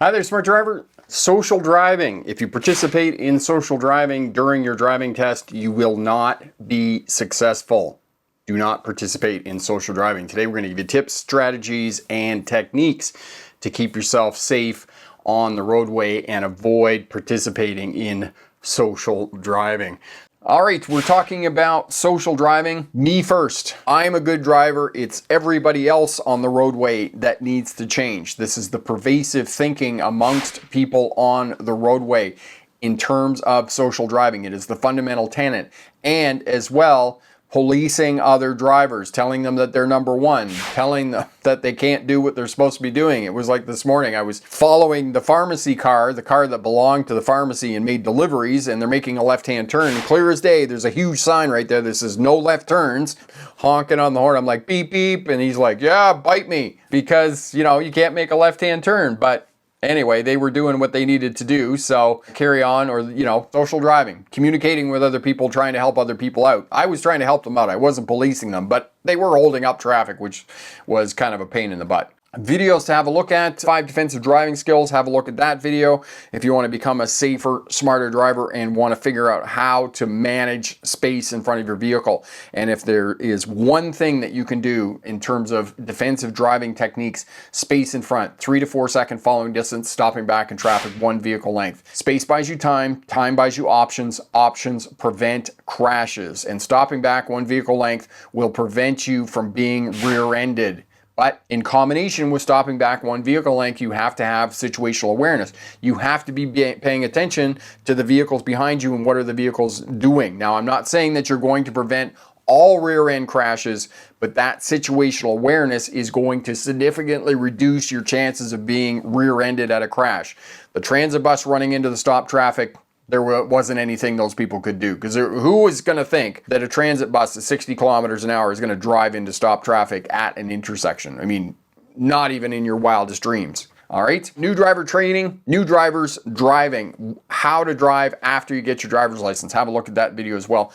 Hi there, smart driver. Social driving. If you participate in social driving during your driving test, you will not be successful. Do not participate in social driving. Today we're going to give you tips, strategies, and techniques to keep yourself safe on the roadway and avoid participating in social driving. All right, we're talking about social driving. Me first. I'm a good driver. It's everybody else on the roadway that needs to change. This is the pervasive thinking amongst people on the roadway in terms of social driving. It is the fundamental tenet. And as well, policing other drivers, telling them that they're number one, telling them that they can't do what they're supposed to be doing. It was like this morning, I was following the pharmacy car, the car that belonged to the pharmacy and made deliveries, and they're making a left-hand turn. And clear as day, there's a huge sign right there that says no left turns, honking on the horn. I'm like, beep, beep. And he's like, yeah, bite me. Because, you know, you can't make a left-hand turn. But anyway, they were doing what they needed to do, so carry on. Or, you know, social driving, communicating with other people, trying to help other people out. I was trying to help them out. I wasn't policing them, but they were holding up traffic, which was kind of a pain in the butt. Videos to have a look at, 5 defensive driving skills, have a look at that video if you want to become a safer, smarter driver and want to figure out how to manage space in front of your vehicle. And if there is one thing that you can do in terms of defensive driving techniques, space in front, 3 to 4 second following distance, stopping back in traffic, 1 vehicle length. Space buys you time, time buys you options, options prevent crashes, and stopping back 1 vehicle length will prevent you from being rear-ended. But in combination with stopping back 1 vehicle length, you have to have situational awareness. You have to be paying attention to the vehicles behind you and what are the vehicles doing. Now, I'm not saying that you're going to prevent all rear end crashes, but that situational awareness is going to significantly reduce your chances of being rear-ended at a crash. The transit bus running into the stop traffic, there wasn't anything those people could do, because who was going to think that a transit bus at 60 kilometers an hour is going to drive into stop traffic at an intersection? I mean, not even in your wildest dreams. All right, new driver training, new drivers driving, how to drive after you get your driver's license. Have a look at that video as well.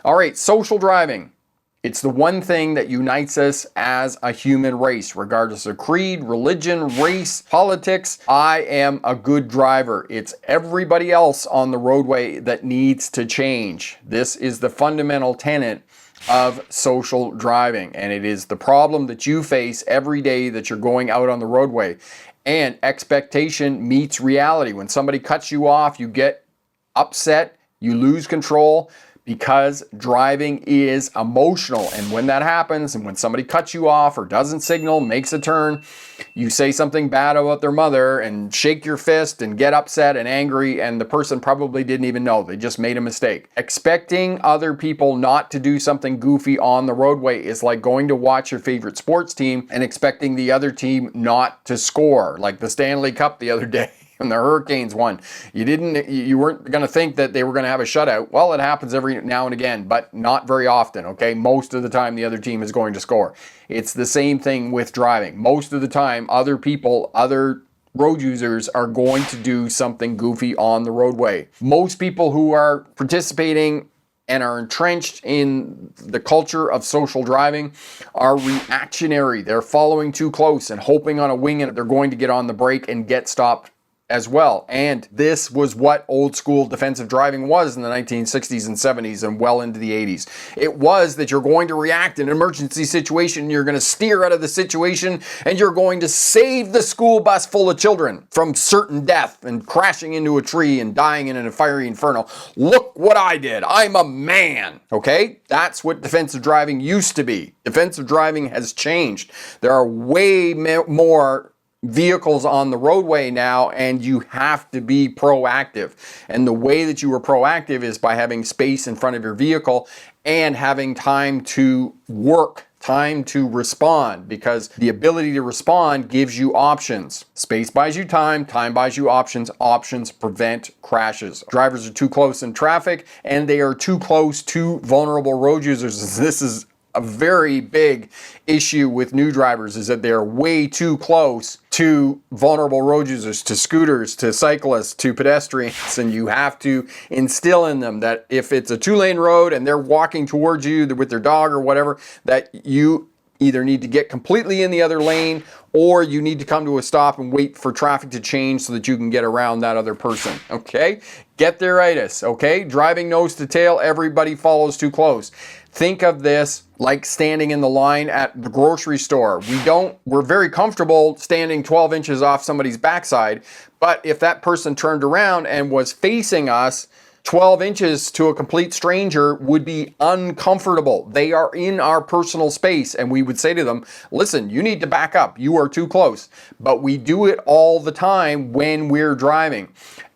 All right, social driving. It's the one thing that unites us as a human race, regardless of creed, religion, race, politics. I am a good driver. It's everybody else on the roadway that needs to change. This is the fundamental tenet of social driving, and it is the problem that you face every day that you're going out on the roadway. And expectation meets reality. When somebody cuts you off, you get upset, you lose control, because driving is emotional. And when that happens, and when somebody cuts you off or doesn't signal, makes a turn, you say something bad about their mother and shake your fist and get upset and angry, and the person probably didn't even know. They just made a mistake. Expecting other people not to do something goofy on the roadway is like going to watch your favorite sports team and expecting the other team not to score, like the Stanley Cup the other day. And the Hurricanes won. You weren't going to think that they were going to have a shutout. Well, it happens every now and again, but not very often, okay? Most of the time, the other team is going to score. It's the same thing with driving. Most of the time, other people, other road users are going to do something goofy on the roadway. Most people who are participating and are entrenched in the culture of social driving are reactionary. They're following too close and hoping on a wing, and they're going to get on the brake and get stopped as well. And this was what old school defensive driving was in the 1960s and 70s and well into the 80s. It was that you're going to react in an emergency situation, you're going to steer out of the situation, and you're going to save the school bus full of children from certain death and crashing into a tree and dying in a fiery inferno. Look what I did. I'm a man. Okay? That's what defensive driving used to be. Defensive driving has changed. There are way more vehicles on the roadway now, and you have to be proactive. And the way that you are proactive is by having space in front of your vehicle and having time to work, time to respond, because the ability to respond gives you options. Space buys you time, time buys you options, options prevent crashes. Drivers are too close in traffic, and they are too close to vulnerable road users. This is a very big issue with new drivers, is that they're way too close to vulnerable road users, to scooters, to cyclists, to pedestrians, and you have to instill in them that if it's a 2-lane road and they're walking towards you with their dog or whatever, that you either need to get completely in the other lane or you need to come to a stop and wait for traffic to change so that you can get around that other person, okay? Get theiritis, okay? Driving nose to tail, everybody follows too close. Think of this like standing in the line at the grocery store. We're very comfortable standing 12 inches off somebody's backside, but if that person turned around and was facing us, 12 inches to a complete stranger would be uncomfortable. They are in our personal space, and we would say to them, listen, you need to back up. You are too close. But we do it all the time when we're driving.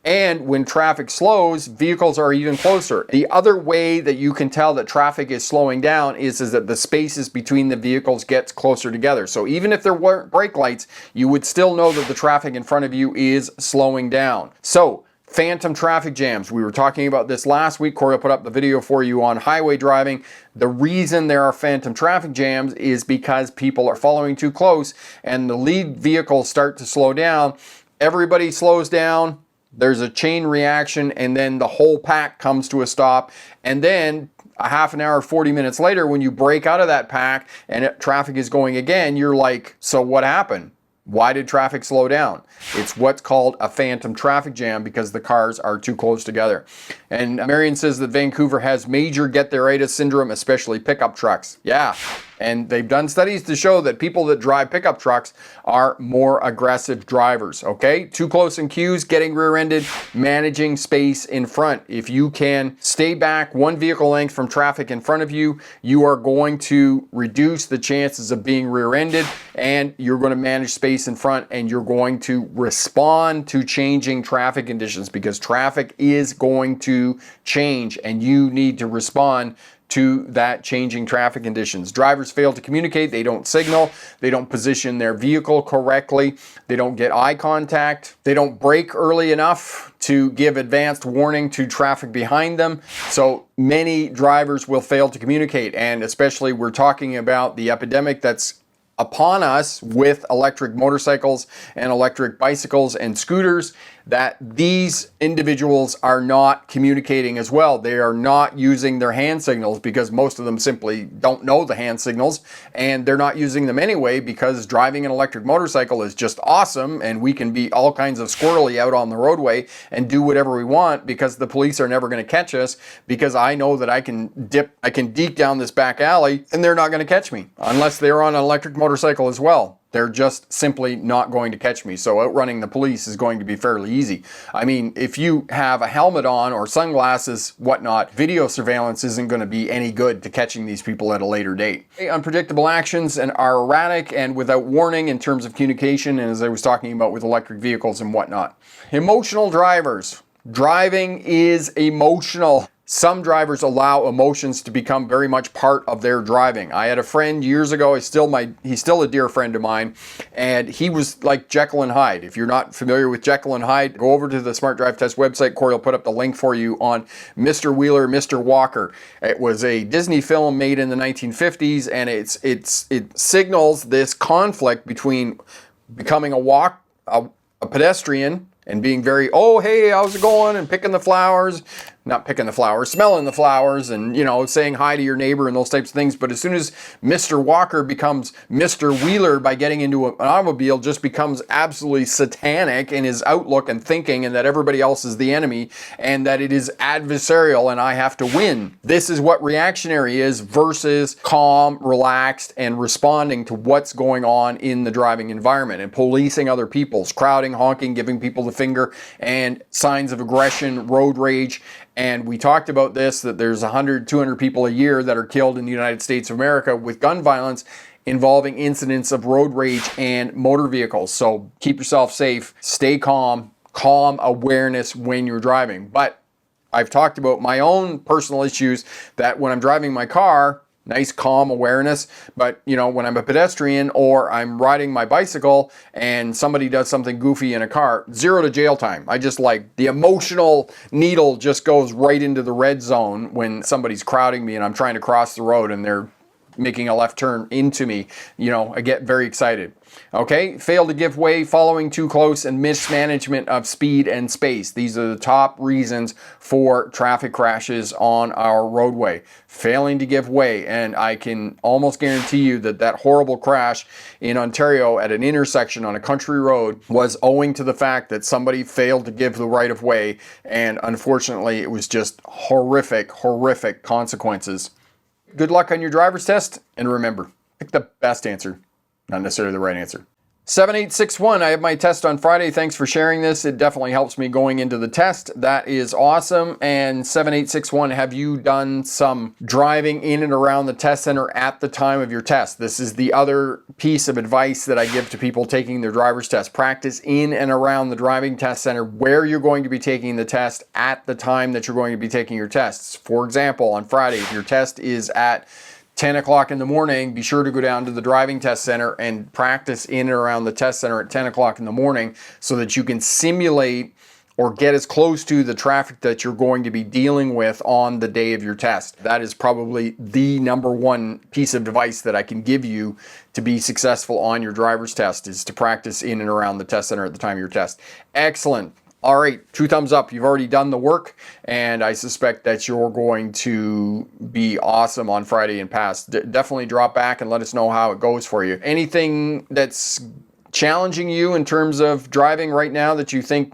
And when traffic slows, vehicles are even closer. The other way that you can tell that traffic is slowing down is that the spaces between the vehicles gets closer together. So even if there weren't brake lights, you would still know that the traffic in front of you is slowing down. So phantom traffic jams. We were talking about this last week. Corey will put up the video for you on highway driving. The reason there are phantom traffic jams is because people are following too close and the lead vehicles start to slow down. Everybody slows down. There's a chain reaction, and then the whole pack comes to a stop. And then a half an hour, 40 minutes later, when you break out of that pack and traffic is going again, you're like, so what happened? Why did traffic slow down? It's what's called a phantom traffic jam because the cars are too close together. And Marion says that Vancouver has major get-there-itis syndrome, especially pickup trucks. Yeah, and they've done studies to show that people that drive pickup trucks are more aggressive drivers, okay? Too close in queues, getting rear-ended, managing space in front. If you can stay back one vehicle length from traffic in front of you, you are going to reduce the chances of being rear-ended, and you're going to manage space in front, and you're going to respond to changing traffic conditions because traffic is going to change and you need to respond to that changing traffic conditions. Drivers fail to communicate, they don't signal, they don't position their vehicle correctly, they don't get eye contact, they don't brake early enough to give advanced warning to traffic behind them. So many drivers will fail to communicate, and especially we're talking about the epidemic that's upon us with electric motorcycles and electric bicycles and scooters, that these individuals are not communicating as well. They are not using their hand signals because most of them simply don't know the hand signals, and they're not using them anyway because driving an electric motorcycle is just awesome and we can be all kinds of squirrely out on the roadway and do whatever we want because the police are never going to catch us because I know that I can deke down this back alley and they're not going to catch me unless they're on an electric motorcycle as well. They're just simply not going to catch me. So outrunning the police is going to be fairly easy. I mean, if you have a helmet on or sunglasses, whatnot, video surveillance isn't going to be any good to catching these people at a later date. Unpredictable actions and are erratic and without warning in terms of communication, and as I was talking about with electric vehicles and whatnot. Emotional drivers. Driving is emotional. Some drivers allow emotions to become very much part of their driving. I had a friend years ago, he's still a dear friend of mine, and he was like Jekyll and Hyde. If you're not familiar with Jekyll and Hyde, go over to the Smart Drive Test website. Corey will put up the link for you on Mr. Wheeler, Mr. Walker. It was a Disney film made in the 1950s, and it signals this conflict between becoming a pedestrian and being very, oh, hey, how's it going? And picking the flowers, not picking the flowers, smelling the flowers and, saying hi to your neighbor and those types of things. But as soon as Mr. Walker becomes Mr. Wheeler by getting into an automobile, just becomes absolutely satanic in his outlook and thinking, and that everybody else is the enemy and that it is adversarial and I have to win. This is what reactionary is versus calm, relaxed, and responding to what's going on in the driving environment and policing other people's, crowding, honking, giving people the finger, and signs of aggression, road rage. And we talked about this, that there's 100, 200 people a year that are killed in the United States of America with gun violence involving incidents of road rage and motor vehicles. So keep yourself safe, stay calm awareness when you're driving. But I've talked about my own personal issues that when I'm driving my car, nice calm awareness, but when I'm a pedestrian or I'm riding my bicycle and somebody does something goofy in a car, 0 to jail time. I just the emotional needle just goes right into the red zone when somebody's crowding me and I'm trying to cross the road and they're making a left turn into me, I get very excited. Okay, fail to give way, following too close, and mismanagement of speed and space. These are the top reasons for traffic crashes on our roadway. Failing to give way, and I can almost guarantee you that that horrible crash in Ontario at an intersection on a country road was owing to the fact that somebody failed to give the right of way, and unfortunately it was just horrific consequences. Good luck on your driver's test, and remember, pick the best answer, not necessarily the right answer. 7861, I have my test on Friday. Thanks for sharing this. It definitely helps me going into the test. That is awesome. And 7861, have you done some driving in and around the test center at the time of your test? This is the other piece of advice that I give to people taking their driver's test. Practice in and around the driving test center where you're going to be taking the test at the time that you're going to be taking your tests. For example, on Friday, if your test is at 10 o'clock in the morning, be sure to go down to the driving test center and practice in and around the test center at 10 o'clock in the morning so that you can simulate or get as close to the traffic that you're going to be dealing with on the day of your test. That is probably the number one piece of advice that I can give you to be successful on your driver's test, is to practice in and around the test center at the time of your test. Excellent. All right, 2 thumbs up. You've already done the work, and I suspect that you're going to be awesome on Friday and pass. Definitely drop back and let us know how it goes for you. Anything that's challenging you in terms of driving right now that you think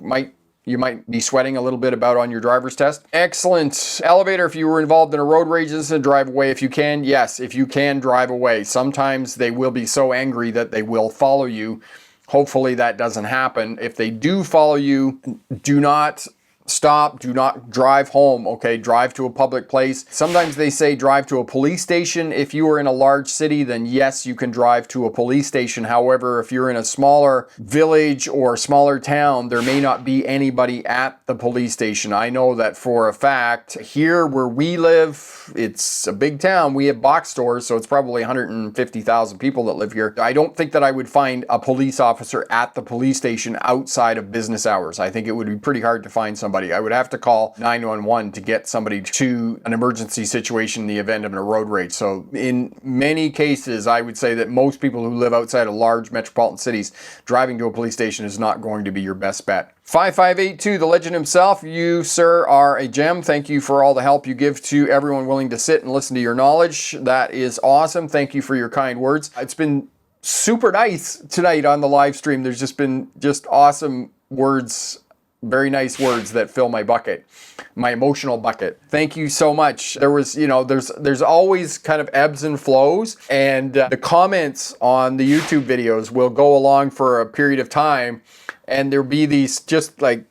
you might be sweating a little bit about on your driver's test? Excellent. Elevator, if you were involved in a road rage incident, drive away if you can. Yes, if you can, drive away. Sometimes they will be so angry that they will follow you. Hopefully that doesn't happen. If they do follow you, do not stop, do not drive home, okay? Drive to a public place. Sometimes they say drive to a police station. If you are in a large city, then yes, you can drive to a police station. However, if you're in a smaller village or smaller town, there may not be anybody at the police station. I know that for a fact. Here where we live, it's a big town. We have box stores, so it's probably 150,000 people that live here. I don't think that I would find a police officer at the police station outside of business hours. I think it would be pretty hard to find somebody. I would have to call 911 to get somebody to an emergency situation in the event of a road rage. So in many cases, I would say that most people who live outside of large metropolitan cities, driving to a police station is not going to be your best bet. 5582, the legend himself. You, sir, are a gem. Thank you for all the help you give to everyone willing to sit and listen to your knowledge. That is awesome. Thank you for your kind words. It's been super nice tonight on the live stream. There's just been awesome words, very nice words that fill my bucket, my emotional bucket. Thank you so much. There was, there's always kind of ebbs and flows, and the comments on the YouTube videos will go along for a period of time, and there'll be these just like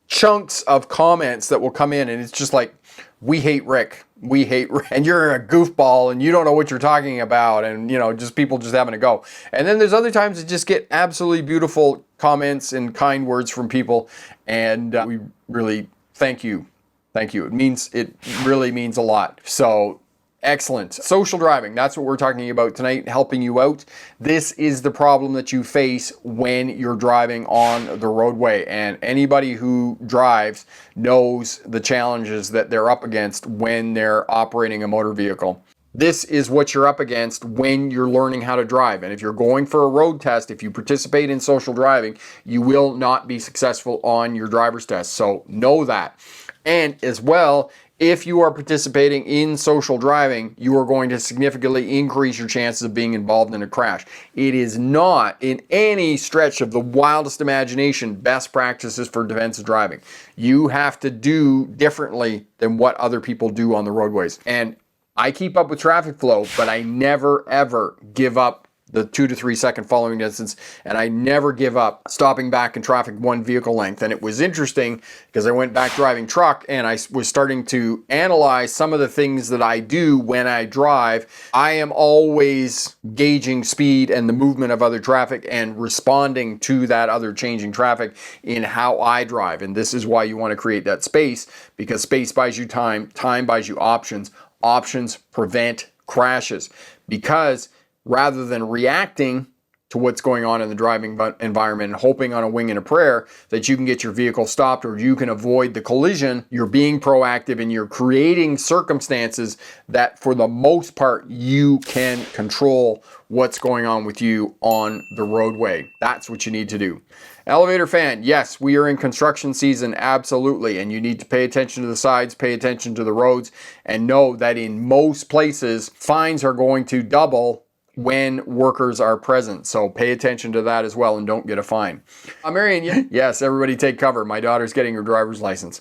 chunks of comments that will come in, and it's just like, we hate Rick. We hate Rick. And you're a goofball and you don't know what you're talking about, and just people just having a go. And then there's other times that just get absolutely beautiful comments and kind words from people, and we really thank you. Thank you. It really means a lot. So excellent. Social driving, that's what we're talking about tonight, helping you out. This is the problem that you face when you're driving on the roadway, and anybody who drives knows the challenges that they're up against when they're operating a motor vehicle. This is what you're up against when you're learning how to drive. And if you're going for a road test, if you participate in social driving, you will not be successful on your driver's test. So know that. And as well, if you are participating in social driving, you are going to significantly increase your chances of being involved in a crash. It is not, in any stretch of the wildest imagination, best practices for defensive driving. You have to do differently than what other people do on the roadways. And I keep up with traffic flow, but I never, ever give up the 2 to 3 second following distance, and I never give up stopping back in traffic one vehicle length. And it was interesting because I went back driving truck, and I was starting to analyze some of the things that I do when I drive. I am always gauging speed and the movement of other traffic and responding to that other changing traffic in how I drive. And this is why you want to create that space, because space buys you time, time buys you options. Options prevent crashes, because rather than reacting to what's going on in the driving environment and hoping on a wing and a prayer that you can get your vehicle stopped or you can avoid the collision. You're being proactive and you're creating circumstances that for the most part you can control what's going on with you on the roadway. That's what you need to do. Elevator fan, yes, we are in construction season, absolutely, and you need to pay attention to the sides, pay attention to the roads, and know that in most places, fines are going to double when workers are present. So pay attention to that as well and don't get a fine. Marion, yes, everybody take cover. My daughter's getting her driver's license.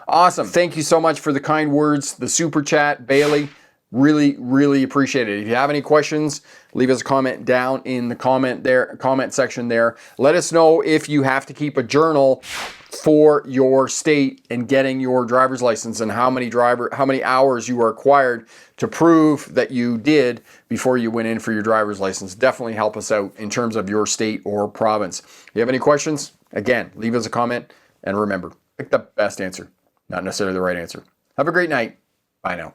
Awesome. Thank you so much for the kind words, the super chat, Bailey. Really, really appreciate it. If you have any questions, leave us a comment down in the comment section there. Let us know if you have to keep a journal for your state and getting your driver's license and how many hours you are required to prove that you did before you went in for your driver's license. Definitely help us out in terms of your state or province. If you have any questions, again, leave us a comment and remember, pick the best answer, not necessarily the right answer. Have a great night. Bye now.